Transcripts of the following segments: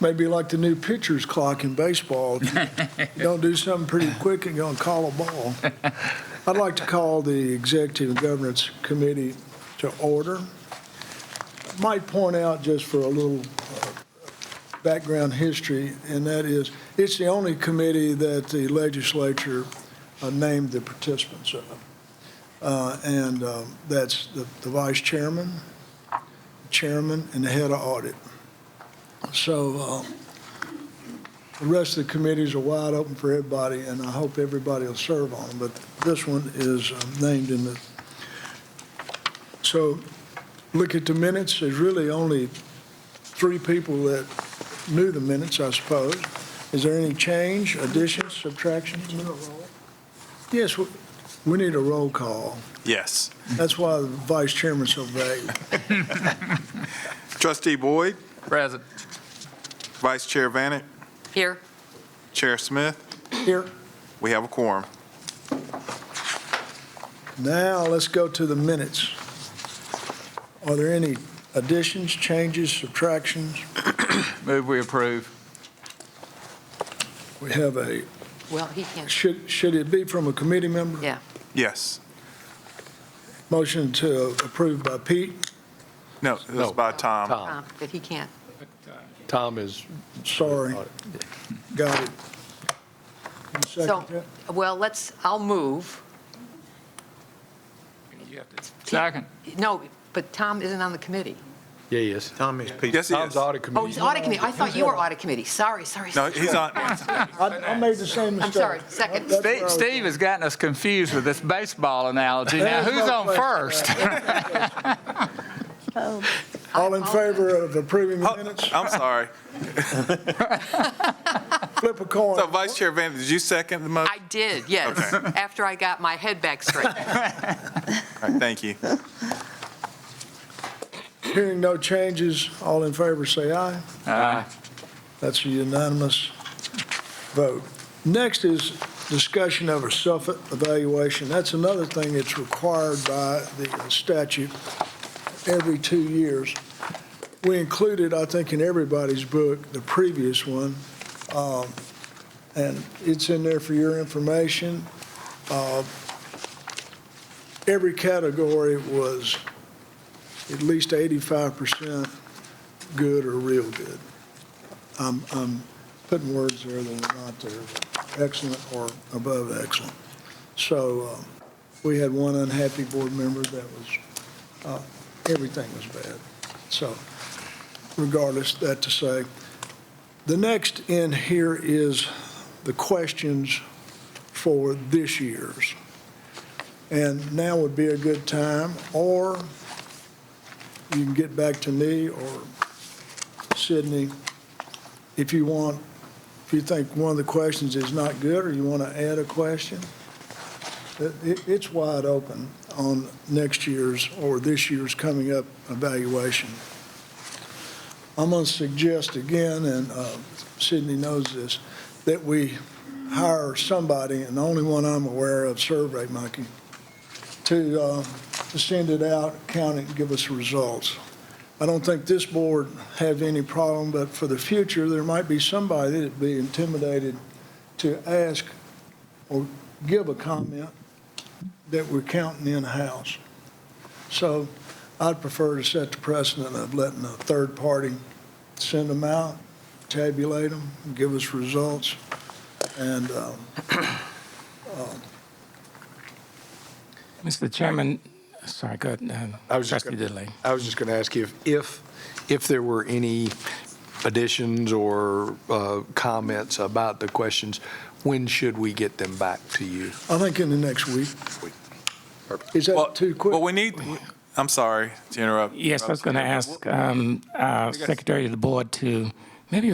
Maybe like the new pitcher's clock in baseball. If you don't do something pretty quick, you're going to call a ball. I'd like to call the Executive and Governance Committee to order. Might point out just for a little background history, and that is, it's the only committee that the legislature named the participants of. And that's the vice chairman, chairman, and the head of audit. So the rest of the committees are wide open for everybody, and I hope everybody will serve on them. But this one is named in the. So look at the minutes. There's really only 3 people that knew the minutes, I suppose. Is there any change, additions, subtractions? Yes, we need a roll call. Yes. That's why the vice chairman's so vague. Trustee Boyd, Present. Vice Chair Vanett, Here. Chair Smith, Here. we have a quorum. Now, let's go to the minutes. Are there any additions, changes, subtractions? Move we approve. We have a, Well, he can't. should it be from a committee member? Yeah. Yes. Motion to approve by Pete. No, it was No. by Tom. But he can't. Tom is, Sorry. Got it. You So, second that? well, I'll move. Second. No, but Tom isn't on the committee. yeah, he is. Tom is Pete. Yes, he Tom's is. audit committee. Oh, he's audit committee. I thought you were audit committee. Sorry. No, he's on. I made the same mistake. I'm sorry. Second. That's where I was Steve has gotten us confused with this baseball analogy. Now, There's who's no on question. first? All in favor of approving the minutes? I'm sorry. Flip a coin. So Vice Chair Vanett, did you second the motion? I did, yes, Okay. after I got my head back straight. All right, thank you. Hearing no changes, all in favor say aye. Aye. That's a unanimous vote. Next is discussion of a self-evaluation. That's another thing that's required by the statute every 2 years. We included, I think, in everybody's book, the previous one, and it's in there for your information. Every category was at least 85% good or real good. I'm putting words there that are not there, but excellent or above excellent. So we had one unhappy board member that was, everything was bad. So regardless, that to say, the next in here is the questions for this year's. And now would be a good time, or you can get back to me or Sydney if you want, if you think one of the questions is not good or you want to add a question. It's wide open on next year's or this year's coming up evaluation. I'm going to suggest again, and Sydney knows this, that we hire somebody, and the only one I'm aware of, SurveyMonkey, to send it out, count it, and give us results. I don't think this board have any problem, but for the future, there might be somebody that'd be intimidated to ask or give a comment that we're counting in-house. So I'd prefer to set the precedent of letting a third party send them out, tabulate them, and give us results. And Mr. Chairman, sorry, go ahead. I was just Trustee Diddley. I was just going to ask you if there were any additions or comments about the questions, when should we get them back to you? I think in the next week. Is that too quick? Well, we need, I'm sorry to interrupt. Yes, I was going to ask Secretary of the Board to maybe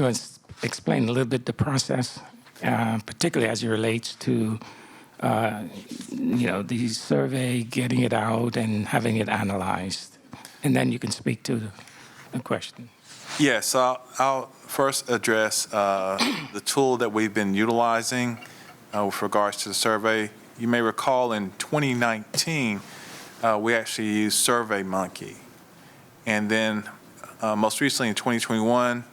explain a little bit the process, particularly as it relates to, the survey, getting it out and having it analyzed. And then you can speak to the question. Yes, I'll first address the tool that we've been utilizing with regards to the survey. You may recall in 2019, we actually used SurveyMonkey. And then most recently in 2021,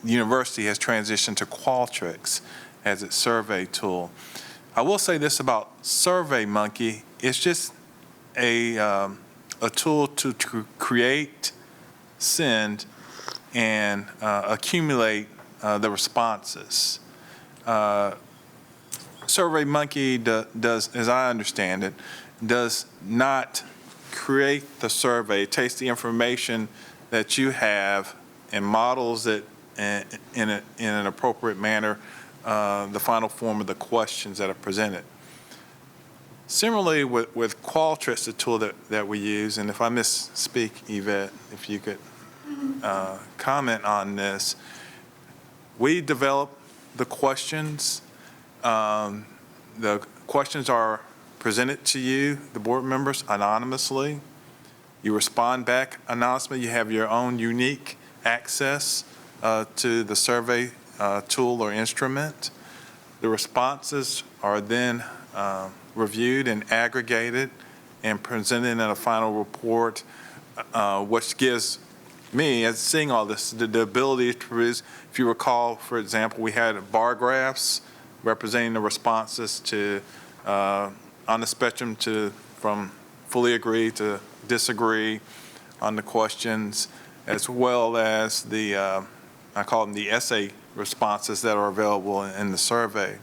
the university has transitioned to Qualtrics as its survey tool. I will say this about SurveyMonkey: it's just a tool to create, send, and accumulate the responses. SurveyMonkey does, as I understand it, does not create the survey. It takes the information that you have and models it in an appropriate manner, the final form of the questions that are presented. Similarly, with Qualtrics, the tool that we use, and if I misspeak, Yvette, if you could comment on this, we develop the questions. The questions are presented to you, the board members, anonymously. You respond back anonymously. You have your own unique access to the survey tool or instrument. The responses are then reviewed and aggregated and presented in a final report, which gives me, as seeing all this, the ability to produce. If you recall, for example, we had bar graphs representing the responses to on the spectrum from fully agree to disagree on the questions, as well as the I call them the essay responses that are available in the survey.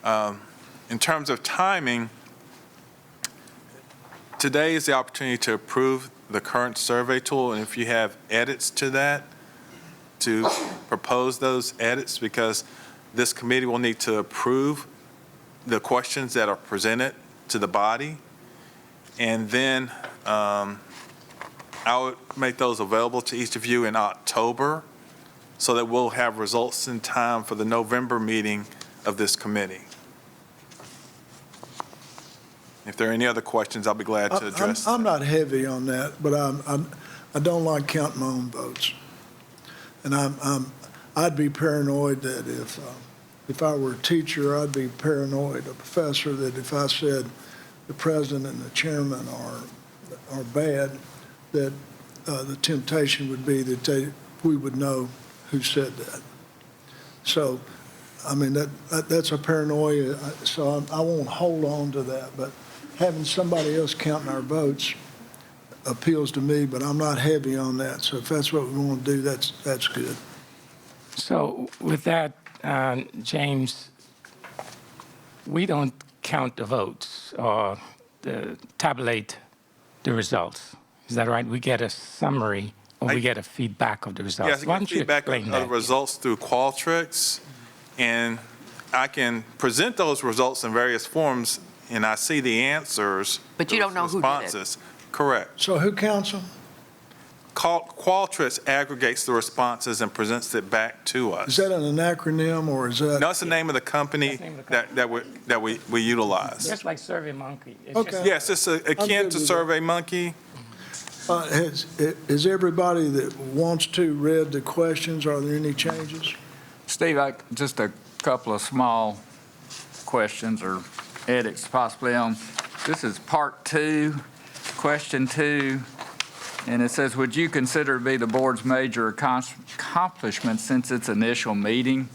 In terms of timing, today is the opportunity to approve the current survey tool, and if you have edits to that, to propose those edits, because this committee will need to approve the questions that are presented to the body, and then I would make those available to each of you in October so that we'll have results in time for the November meeting of this committee. If there are any other questions, I'll be glad to address I'm them. not heavy on that, but I don't like counting my own votes. And I'd be paranoid that if I were a teacher, I'd be paranoid, a professor, that if I said the president and the chairman are bad, that the temptation would be that we would know who said that. So, I mean, that's a paranoia, so I won't hold on to that. But having somebody else counting our votes appeals to me, but I'm not heavy on that. So if that's what we want to do, that's good. So with that, James, we don't count the votes or tabulate the results. Is that right? We get a summary or we get a feedback of the results. Yes, I Why get don't you feedback explain of that? the results through Qualtrics, and I can present those results in various forms, and I see the answers. But you don't know who did it. responses. Correct. So who counts them? Qualtrics aggregates the responses and presents it back to us. Is that an acronym or is that? No, it's the name of the company That's the name of the that we utilize. Just like SurveyMonkey. It's Okay. just- Yes, it's akin good to with that. SurveyMonkey. Has everybody that wants to read the questions? Are there any changes? Steve, just a couple of small questions or edits possibly on, this is part 2, question 2, and it says, would you consider to be the board's major accomplishment since its initial meeting?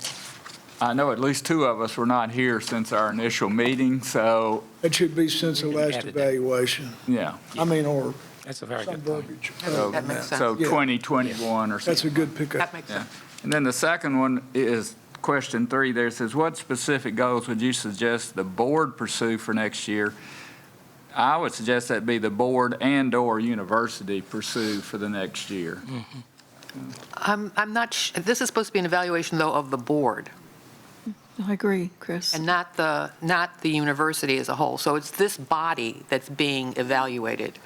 I know at least 2 of us were not here since our initial meeting, so, It should be since the last Edited. evaluation. yeah. I mean, or That's a very some good point. verbiage. That makes sense. So Yeah. 2021 or something. That's a good pickup. That makes Yeah. sense. And then the second one is question 3 there. It says, what specific goals would you suggest the board pursue for next year? I would suggest that be the board and/or university pursue for the next year. I'm not, this is supposed to be an evaluation, though, of the board I agree, Chris. and not the university as a whole. So it's this body that's being evaluated.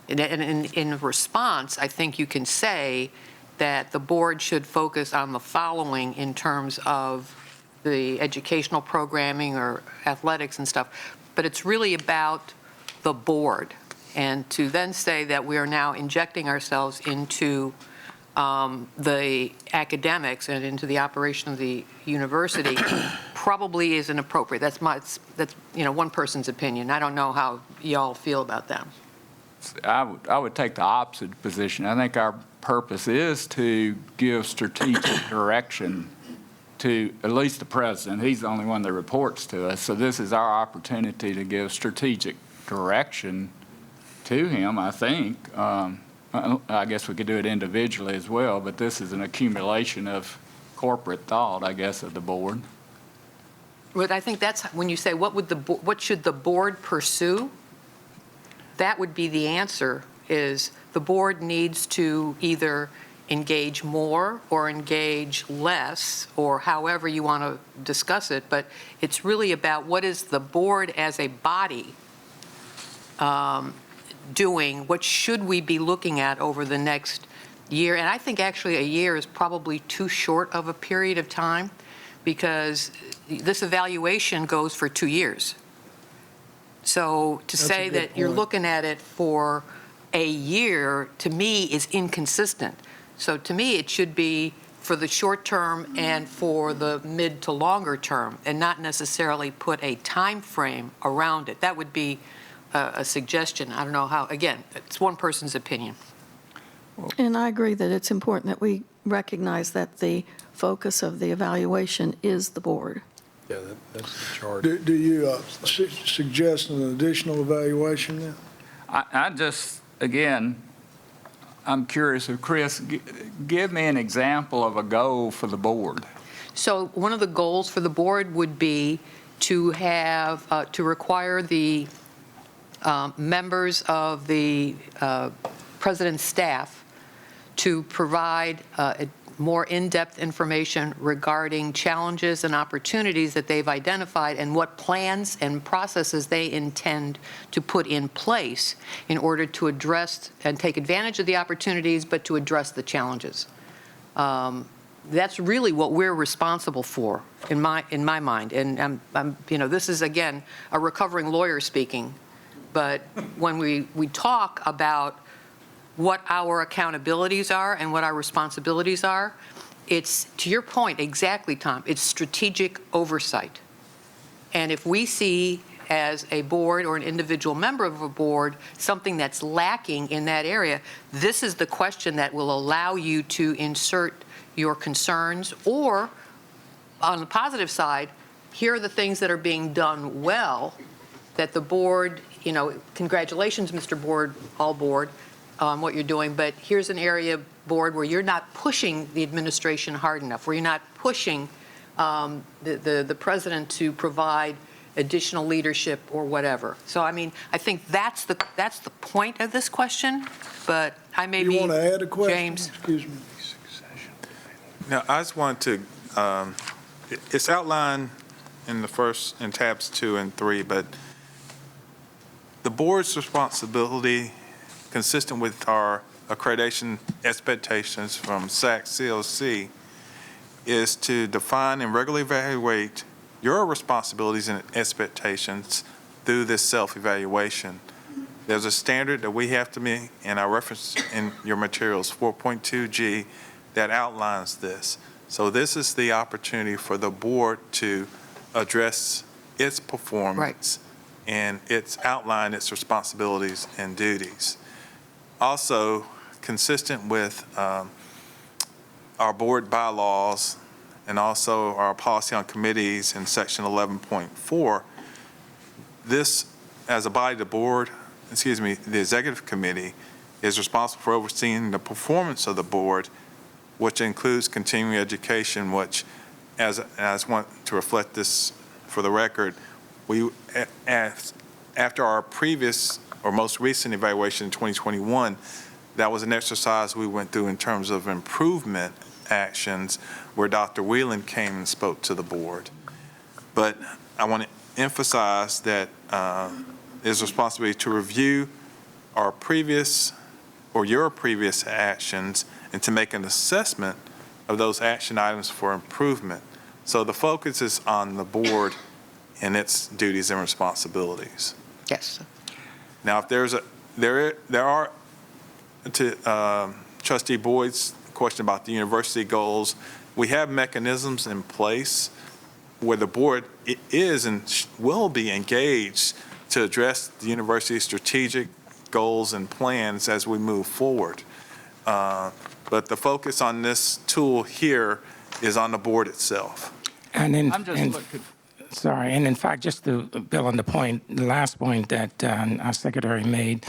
And in response, I think you can say that the board should focus on the following in terms of the educational programming or athletics and stuff, but it's really about the board. And to then say that we are now injecting ourselves into the academics and into the operation of the university probably isn't appropriate. That's one person's opinion. I don't know how y'all feel about that. I would take the opposite position. I think our purpose is to give strategic direction to at least the president. He's the only one that reports to us. So this is our opportunity to give strategic direction to him, I think. I guess we could do it individually as well, but this is an accumulation of corporate thought, I guess, of the board. But I think that's, when you say, what should the board pursue? That would be the answer, is the board needs to either engage more or engage less, or however you want to discuss it, but it's really about what is the board as a body doing, what should we be looking at over the next year? And I think actually a year is probably too short of a period of time, because this evaluation goes for 2 years. So to That's a say good that you're point. looking at it for a year, to me, is inconsistent. So to me, it should be for the short term and for the mid to longer term, and not necessarily put a time frame around it. That would be a suggestion. I don't know how, again, it's one person's opinion. And I agree that it's important that we recognize that the focus of the evaluation is the board. Yeah, that's the charge. Do you suggest an additional evaluation then? I just, again, I'm curious if Chris, give me an example of a goal for the board. So one of the goals for the board would be to have, to require the members of the president's staff to provide more in-depth information regarding challenges and opportunities that they've identified, and what plans and processes they intend to put in place in order to address and take advantage of the opportunities, but to address the challenges. That's really what we're responsible for, in my mind. And this is, again, a recovering lawyer speaking. But when we talk about what our accountabilities are and what our responsibilities are, it's, to your point, exactly, Tom, it's strategic oversight. And if we see, as a board or an individual member of a board, something that's lacking in that area, this is the question that will allow you to insert your concerns, or, on the positive side, here are the things that are being done well that the board, congratulations, Mr. Board, all board, on what you're doing, but here's an area, board, where you're not pushing the administration hard enough, where you're not pushing the president to provide additional leadership or whatever. So, I think that's the point of this question, but I may be, You want to add a question? James. Excuse me. Now, I just want to, it's outlined in tabs 2 and 3, but the board's responsibility, consistent with our accreditation expectations from SAC-COC, is to define and regularly evaluate your responsibilities and expectations through this self-evaluation. There's a standard that we have to meet, and I referenced in your materials, 4.2G, that outlines this. So this is the opportunity for the board to address its performance, and it's outlined its responsibilities and duties. Also, consistent with our board bylaws and also our policy on committees in section 11.4, this, as a body, the executive committee is responsible for overseeing the performance of the board, which includes continuing education, which, as I just want to reflect this for the record, after our previous or most recent evaluation in 2021, that was an exercise we went through in terms of improvement actions where Dr. Whelan came and spoke to the board. But I want to emphasize that there's a responsibility to review our previous or your previous actions and to make an assessment of those action items for improvement. So the focus is on the board and its duties and responsibilities. Yes. Now, if there are, to Trustee Boyd's question about the university goals, we have mechanisms in place where the board is and will be engaged to address the university's strategic goals and plans as we move forward. but the focus on this tool here is on the board itself. And in, I'm just and- looking, sorry, and in fact, just to build on the last point that our secretary made,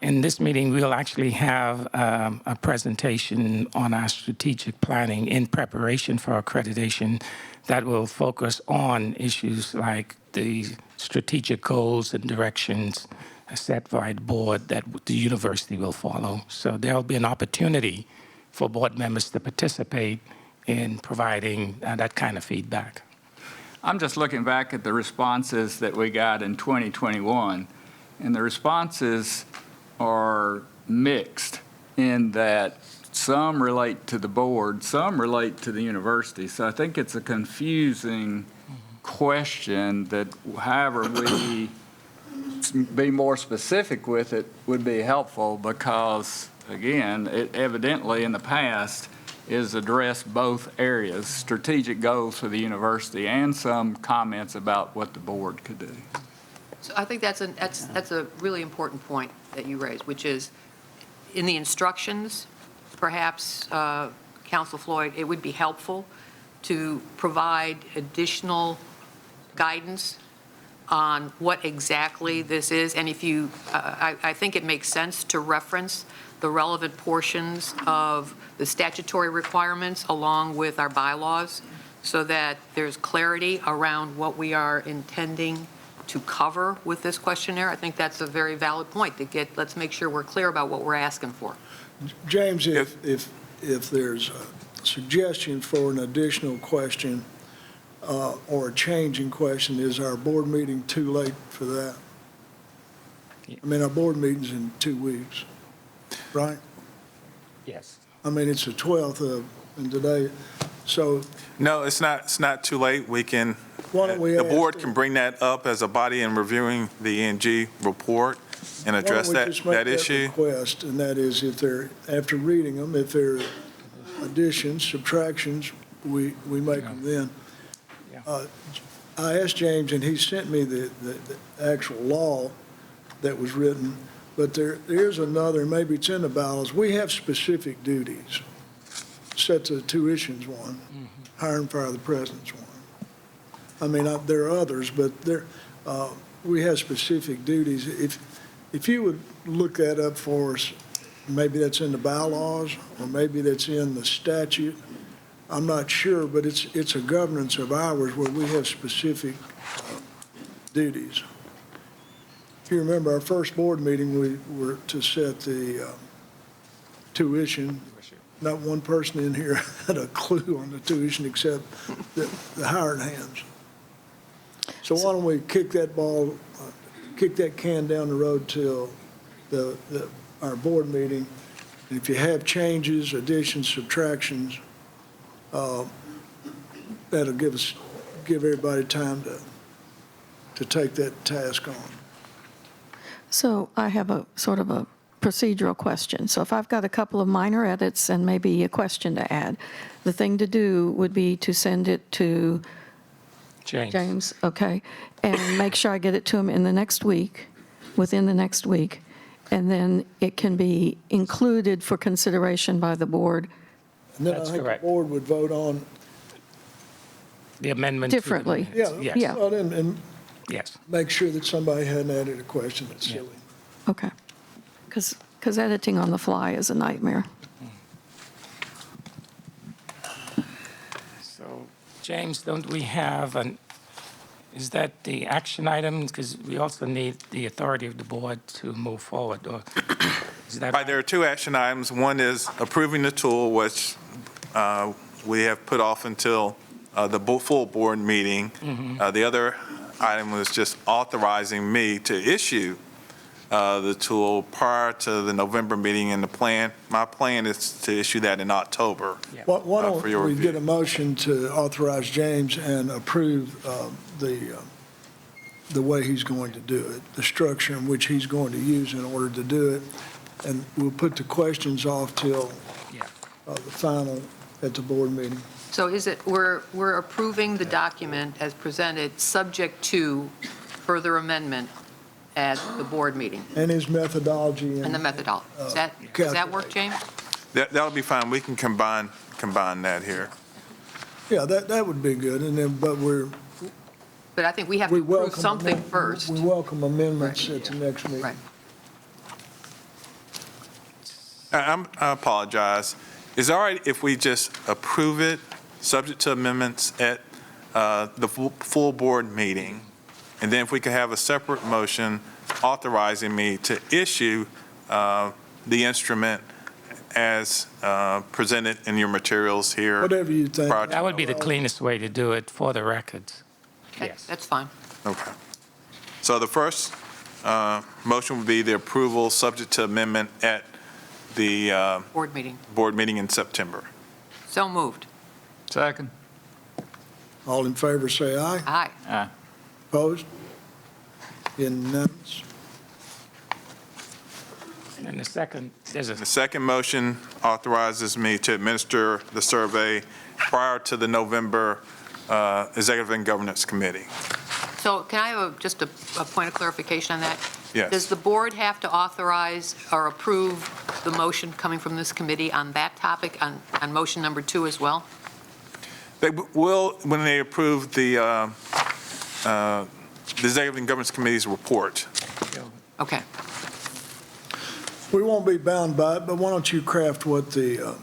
in this meeting, we'll actually have a presentation on our strategic planning in preparation for accreditation that will focus on issues like the strategic goals and directions set by the board that the university will follow. So there'll be an opportunity for board members to participate in providing that kind of feedback. I'm just looking back at the responses that we got in 2021, and the responses are mixed in that some relate to the board, some relate to the university. So I think it's a confusing question that however we be more specific with it would be helpful because, again, it evidently in the past is addressed both areas, strategic goals for the university and some comments about what the board could do. So I think that's a really important point that you raised, which is in the instructions, perhaps, Council Floyd, it would be helpful to provide additional guidance on what exactly this is. And if you, I think it makes sense to reference the relevant portions of the statutory requirements along with our bylaws so that there's clarity around what we are intending to cover with this questionnaire. I think that's a very valid point to get, let's make sure we're clear about what we're asking for. James, if there's a suggestion for an additional question or a change in question, is our board meeting too late for that? I mean, our board meeting's in 2 weeks, right? Yes. I mean, it's the 12th and today, so No, it's not too late. We can, why don't we the ask- board can bring that up as a body in reviewing the ENG report and address Why don't we just that make issue. request, and that is if they're, after reading them, if there are additions, subtractions, we make them then. Yeah. I asked James, and he sent me the actual law that was written, but there's another, maybe it's in the bylaws. We have specific duties, set to the tuitions one, hire and fire the president's one. I mean, there are others, but we have specific duties. If you would look that up for us, maybe that's in the bylaws, or maybe that's in the statute. I'm not sure, but it's a governance of ours where we have specific duties. If you remember our first board meeting, we were to set the tuition. Not one person in here had a clue on the tuition except the hired hands. So why don't we kick that ball, kick that can down the road till our board meeting. And if you have changes, additions, subtractions, that'll give everybody time to take that task on. So I have a sort of a procedural question. So if I've got a couple of minor edits and maybe a question to add, the thing to do would be to send it to James, okay, and make sure I get it to him in the next week, within the next week, and then it can be included for consideration by the board And then I That's think the correct. board would vote on, The amendment. to the Differently. minutes. Yes. Yeah. well, and Yes. make sure that somebody hadn't added a question that's silly. Okay. Because editing on the fly is a nightmare. So, James, don't we have is that the action item? Because we also need the authority of the board to move forward, or is that? Right, there are 2 action items. One is approving the tool, which we have put off until the full board meeting. The other item was just authorizing me to issue the tool prior to the November meeting, and my plan is to issue that in October. Why for don't your we review. get a motion to authorize James and approve the way he's going to do it, the structure in which he's going to use in order to do it, and we'll put the questions off till Yeah. the final at the board meeting. So is it, we're approving the document as presented, subject to further amendment at the board meeting And his methodology and the methodology. Does that work, James? That'll be fine. We can combine that here. Yeah, that would be good, and then, but But I think we have to we approve welcome. something first. We welcome amendments at the next meeting. Right. I apologize. Is it all right if we just approve it, subject to amendments at the full board meeting? And then if we could have a separate motion authorizing me to issue the instrument as presented in your materials here. Whatever you think. prior to- That would be the cleanest way to do it for the records. Okay, Yes. that's fine. Okay. So the first motion would be the approval, subject to amendment at the Board meeting. board meeting in September. So moved. Second. All in favor, say aye. Aye. Aye. Opposed? Unanimous? And the second, there's a The second motion authorizes me to administer the survey prior to the November Executive and Governance Committee. So can I have just a point of clarification on that? Yes. Does the board have to authorize or approve the motion coming from this committee on that topic, on motion number 2 as well? They will, when they approve the Executive and Governance Committee's report. Okay. We won't be bound by it, but why don't you craft what the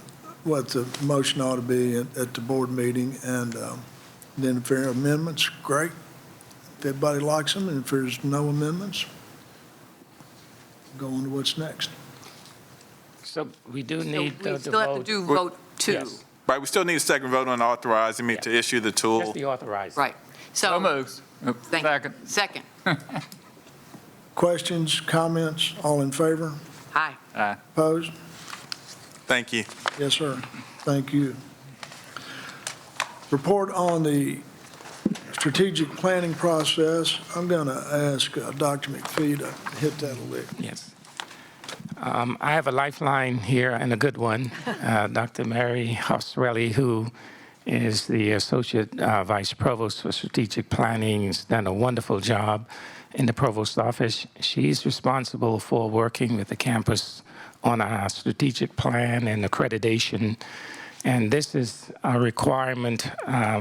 motion ought to be at the board meeting, and then if there are amendments, great. If everybody likes them, and if there's no amendments, go on to what's next. So we do So need we the still have to vote. do vote 2. Yes. Right, we still need a second vote on authorizing me to issue the tool. Just the authorized. Right. So So, moves. Second. second. Questions, comments, all in favor? Aye. Aye. Opposed? Thank you. Yes, sir. Thank you. Report on the strategic planning process. I'm going to ask Dr. McPhee to hit that a lick. Yes. I have a lifeline here and a good one. Dr. Mary Hosrelli, who is the Associate Vice Provost for Strategic Planning, has done a wonderful job in the Provost Office. She's responsible for working with the campus on our strategic plan and accreditation. And this is a requirement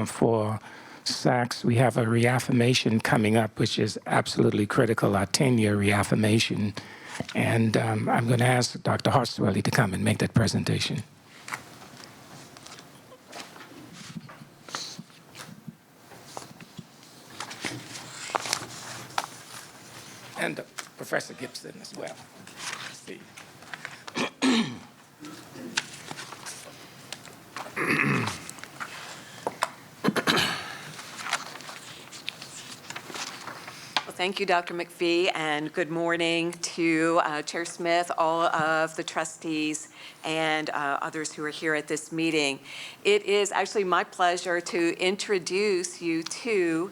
for SACS. We have a reaffirmation coming up, which is absolutely critical, our 10-year reaffirmation. And I'm going to ask Dr. Hosrelli to come and make that presentation. And Professor Gibson as well. See. Well, thank you, Dr. McPhee, and good morning to Chair Smith, all of the trustees, and others who are here at this meeting. It is actually my pleasure to introduce you to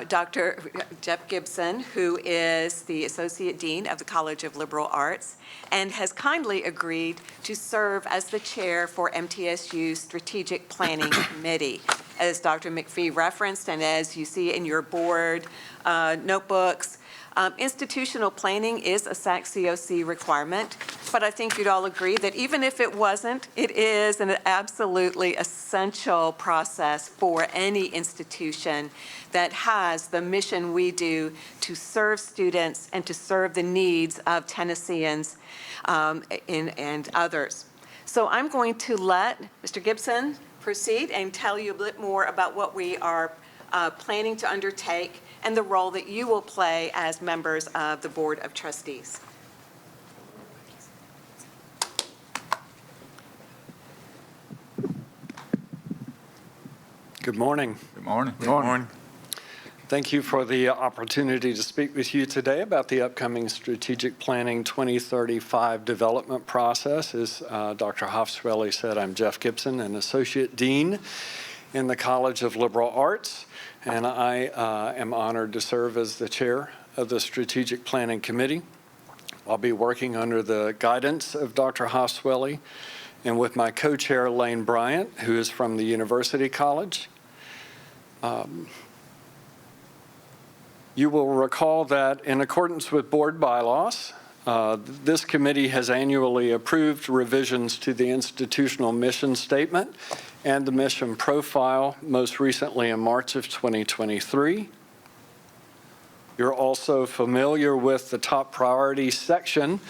Dr. Jeff Gibson, who is the Associate Dean of the College of Liberal Arts and has kindly agreed to serve as the chair for MTSU's Strategic Planning Committee. As Dr. McPhee referenced, and as you see in your board notebooks, institutional planning is a SAC-COC requirement, but I think you'd all agree that even if it wasn't, it is an absolutely essential process for any institution that has the mission we do to serve students and to serve the needs of Tennesseans and others. So I'm going to let Mr. Gibson proceed and tell you a bit more about what we are planning to undertake and the role that you will play as members of the Board of Trustees. Good morning. Good morning. Good morning. Thank you for the opportunity to speak with you today about the upcoming Strategic Planning 2035 development process. As Dr. Hofswelly said, I'm Jeff Gibson, an Associate Dean in the College of Liberal Arts, and I am honored to serve as the chair of the Strategic Planning Committee. I'll be working under the guidance of Dr. Hofswelly and with my co-chair, Lane Bryant, who is from the University College. You will recall that in accordance with board bylaws, This committee has annually approved revisions to the institutional mission statement and the mission profile, most recently in March of 2023. You're also familiar with the top priority section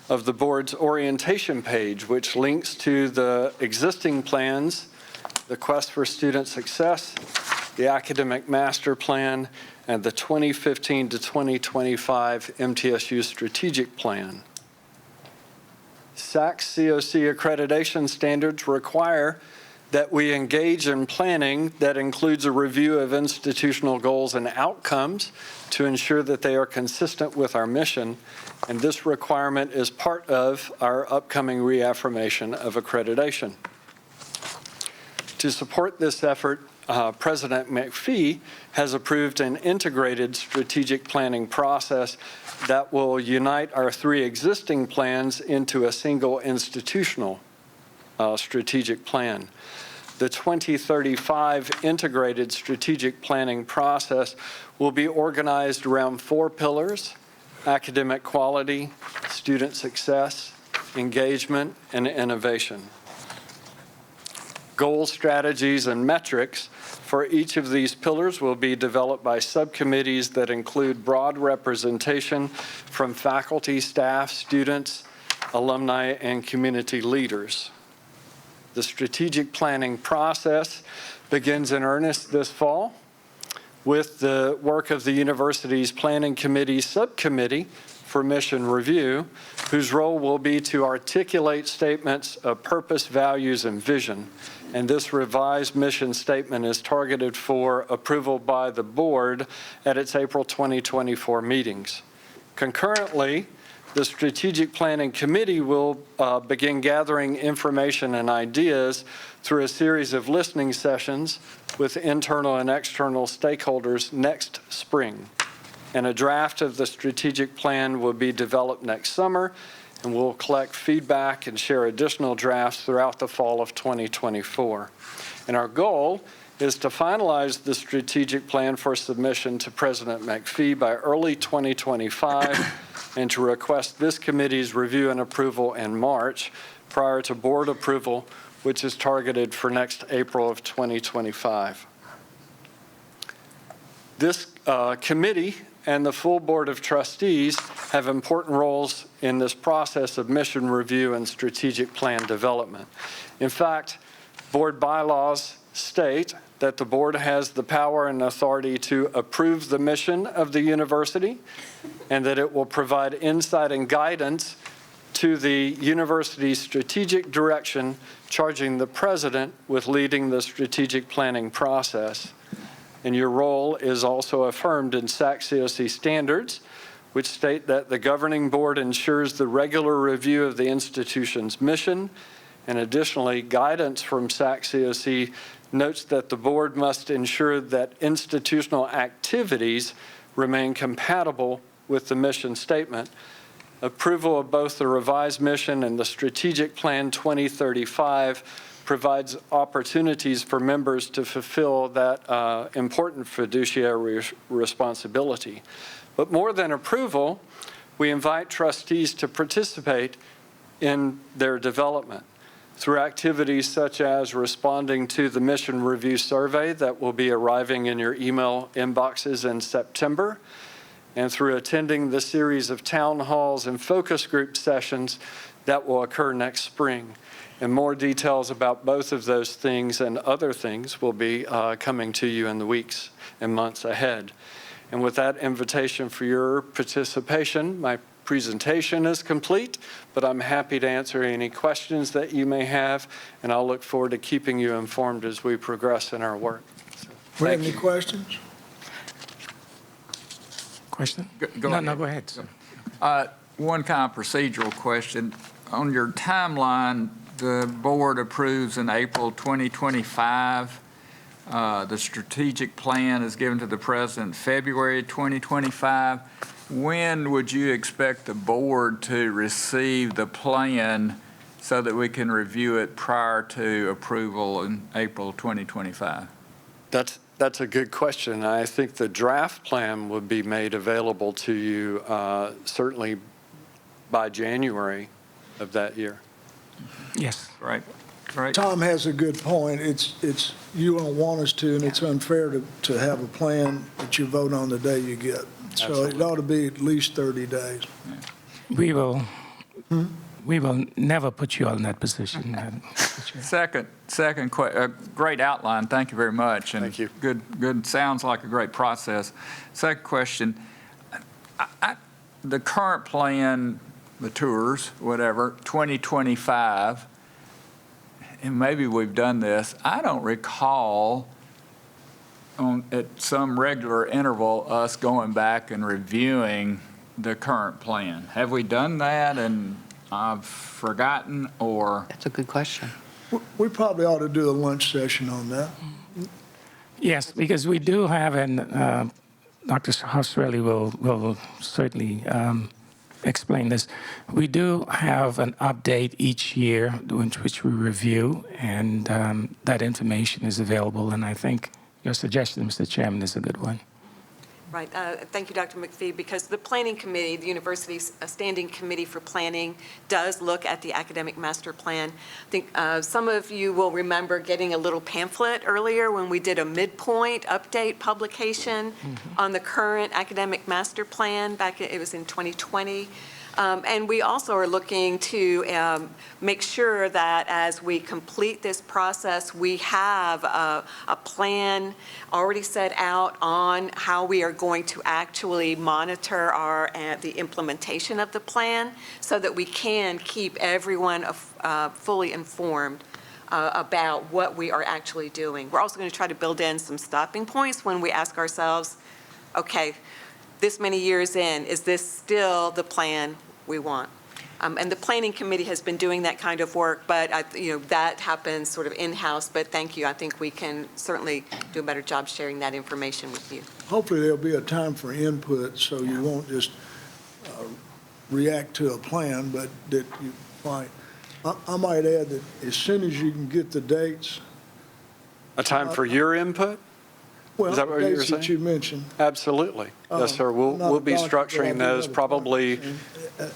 of the board's orientation page, which links to the existing plans, the Quest for Student Success, the Academic Master Plan, and the 2015 to 2025 MTSU Strategic Plan. SACS COC accreditation standards require that we engage in planning that includes a review of institutional goals and outcomes to ensure that they are consistent with our mission, and this requirement is part of our upcoming reaffirmation of accreditation. To support this effort, President McPhee has approved an integrated strategic planning process that will unite our 3 existing plans into a single institutional strategic plan. The 2035 integrated strategic planning process will be organized around 4 pillars: academic quality, student success, engagement, and innovation. Goals, strategies, and metrics for each of these pillars will be developed by subcommittees that include broad representation from faculty, staff, students, alumni, and community leaders. The strategic planning process begins in earnest this fall with the work of the university's Planning Committee Subcommittee for Mission Review, whose role will be to articulate statements of purpose, values, and vision. And this revised mission statement is targeted for approval by the board at its April 2024 meetings. Concurrently, the Strategic Planning Committee will begin gathering information and ideas through a series of listening sessions with internal and external stakeholders next spring. And a draft of the strategic plan will be developed next summer, and we'll collect feedback and share additional drafts throughout the fall of 2024. And our goal is to finalize the strategic plan for submission to President McPhee by early 2025 and to request this committee's review and approval in March prior to board approval, which is targeted for next April of 2025. This committee and the full Board of Trustees have important roles in this process of mission review and strategic plan development. In fact, board bylaws state that the board has the power and authority to approve the mission of the university and that it will provide insight and guidance to the university's strategic direction, charging the president with leading the strategic planning process. And your role is also affirmed in SACS COC standards, which state that the governing board ensures the regular review of the institution's mission, and additionally, guidance from SACS COC notes that the board must ensure that institutional activities remain compatible with the mission statement. Approval of both the revised mission and the Strategic Plan 2035 provides opportunities for members to fulfill that important fiduciary responsibility. But more than approval, we invite trustees to participate in their development through activities such as responding to the mission review survey that will be arriving in your email inboxes in September, and through attending the series of town halls and focus group sessions that will occur next spring. And more details about both of those things and other things will be coming to you in the weeks and months ahead. And with that invitation for your participation, my presentation is complete, but I'm happy to answer any questions that you may have, and I'll look forward to keeping you informed as we progress in our work. Do you have any questions? Question? Go ahead. No, go ahead, sir. One kind of procedural question. On your timeline, the board approves in April 2025. The strategic plan is given to the president February 2025. When would you expect the board to receive the plan so that we can review it prior to approval in April 2025? That's a good question. I think the draft plan would be made available to you certainly by January of that year. Yes. Right, right. Tom has a good point. It's, you don't want us to, and it's unfair to have a plan that you vote on the day you get. So it Absolutely. ought to be at least 30 days. We will never put you all in that position. Great outline, thank you very much. And Thank you. Good, sounds like a great process. Second question, the current plan, the tours, whatever, 2025, and maybe we've done this, I don't recall at some regular interval us going back and reviewing the current plan. Have we done that and I've forgotten, or? That's a good question. We probably ought to do a lunch session on that. Yes, because we do have, and Dr. Hofsrelli will certainly explain this. We do have an update each year, which we review, and that information is available. And I think your suggestion, Mr. Chairman, is a good one. Right. Thank you, Dr. McPhee, because the Planning Committee, the university's Standing Committee for Planning, does look at the academic master plan. I think some of you will remember getting a little pamphlet earlier when we did a midpoint update publication on the current academic master plan back, it was in 2020. And we also are looking to make sure that as we complete this process, we have a plan already set out on how we are going to actually monitor the implementation of the plan so that we can keep everyone fully informed about what we are actually doing. We're also going to try to build in some stopping points when we ask ourselves, okay, this many years in, is this still the plan we want? And the Planning Committee has been doing that kind of work, but that happens sort of in-house. But thank you. I think we can certainly do a better job sharing that information with you. Hopefully there'll be a time for input, so you won't just react to a plan, but that you might. I might add that as soon as you can get the dates. A time for your input? Well, Is that what you were dates that saying? you mentioned. Absolutely. Yes, sir. I'm not We'll be a doctor, but I structuring do those have a probably, point, and,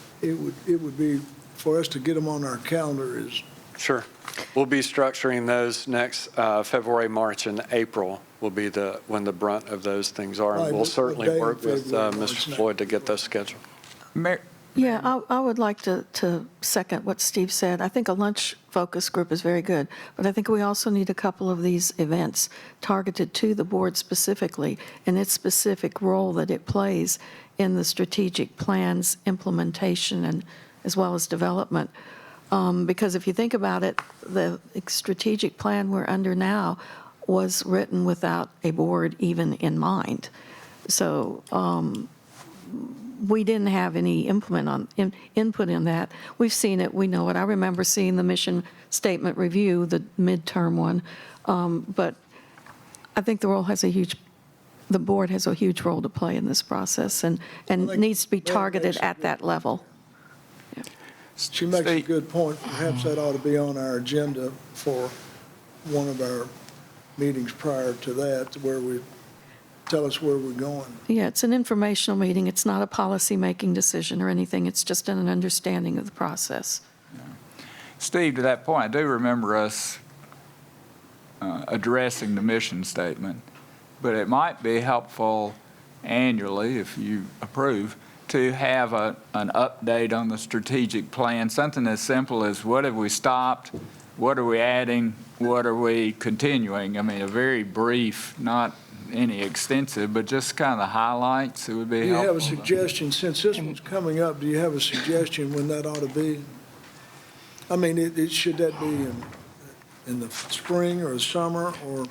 it would be, for us to get them on our calendar is, sure. We'll be structuring those next February, March, and April will be when the brunt of those things are. And Right, we'll what certainly day in work with February, March, Mr. and Floyd to get those scheduled. Yeah, I would like to second what Steve said. I think a lunch focus group is very good, but I think we also need a couple of these events targeted to the board specifically and its specific role that it plays in the strategic plan's implementation and as well as development. Because if you think about it, the strategic plan we're under now was written without a board even in mind. So we didn't have any input in that. We've seen it, we know it. I remember seeing the mission statement review, the midterm one, but I think the board has a huge role to play in this process and needs to be targeted at that level. she makes a good point. Perhaps that ought to be on our agenda for one of our meetings prior to that, where we tell us where we're going. Yeah, it's an informational meeting. It's not a policy-making decision or anything. It's just an understanding of the process. Steve, to that point, I do remember us addressing the mission statement, but it might be helpful annually, if you approve, to have an update on the strategic plan, something as simple as what have we stopped, what are we adding, what are we continuing? I mean, a very brief, not any extensive, but just kind of the highlights, it would be Do you helpful. have a suggestion, since this one's coming up, do you have a suggestion when that ought to be? I mean, should that be in the spring or the summer, or?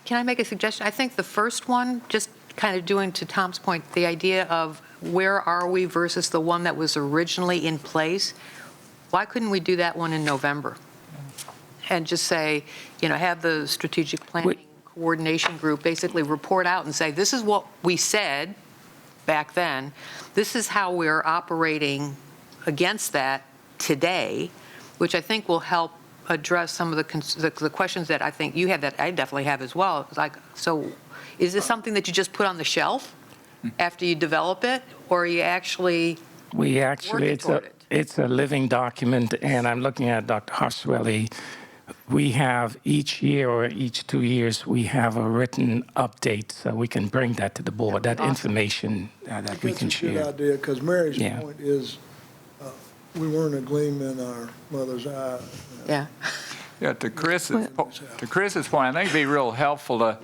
Can I make a suggestion? I think the first one, just kind of doing to Tom's point, the idea of where are we versus the one that was originally in place, why couldn't we do that one in November? And just say, have the strategic planning coordination group basically report out and say, this is what we said back then, this is how we're operating against that today, which I think will help address some of the questions that I think you have that I definitely have as well. It's like, so is this something that you just put on the shelf after you develop it, or are you actually We actually, Working toward it. it's a living document, and I'm looking at Dr. Hoswelly. We have each year or each 2 years, we have a written update, so we can bring that to the board, that Awesome. information that we can That's a good share. idea, because Mary's Yeah. point is, we weren't a gleam in our mother's eye. Yeah. Yeah, to Chris's point, I think it'd be real helpful to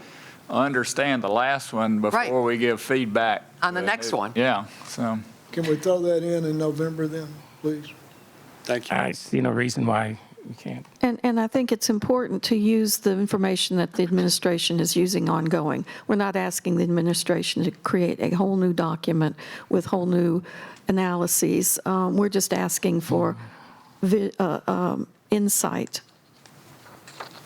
understand the last one Right. before we give feedback. On the next one. Yeah, so, Can we throw that in November then, please? Thank you. I see no reason why we can't. And I think it's important to use the information that the administration is using ongoing. We're not asking the administration to create a whole new document with whole new analyses. We're just asking for insight.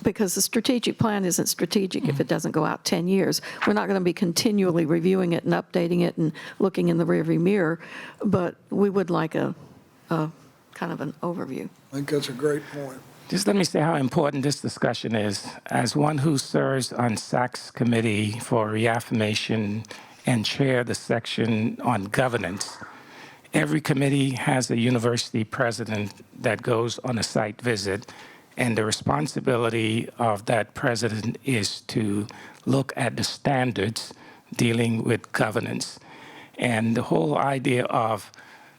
Because the strategic plan isn't strategic if it doesn't go out 10 years. We're not going to be continually reviewing it and updating it and looking in the rearview mirror, but we would like a kind of an overview. I think that's a great point. Just let me say how important this discussion is. As one who serves on SAC's committee for reaffirmation and chair the section on governance, every committee has a university president that goes on a site visit, and the responsibility of that president is to look at the standards dealing with governance. And the whole idea of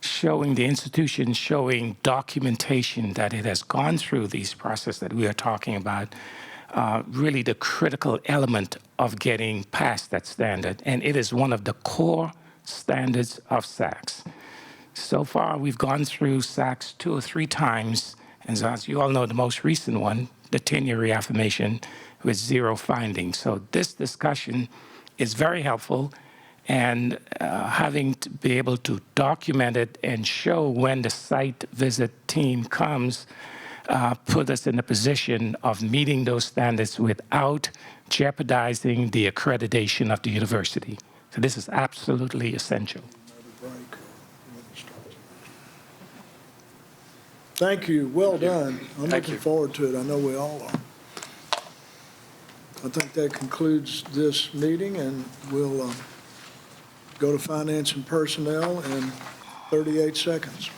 showing the institution, showing documentation that it has gone through these processes that we are talking about, really the critical element of getting past that standard. And it is one of the core standards of SACS. So far, we've gone through SACS 2 or 3 times, and as you all know, the most recent one, the 10-year reaffirmation, with 0 findings. So this discussion is very helpful, and having to be able to document it and show when the site visit team comes put us in a position of meeting those standards without jeopardizing the accreditation of the university. So this is absolutely essential. Thank you, well done. I'm Thank looking you. forward to it, I know we all are. I think that concludes this meeting, and we'll go to Finance and Personnel in 38 seconds.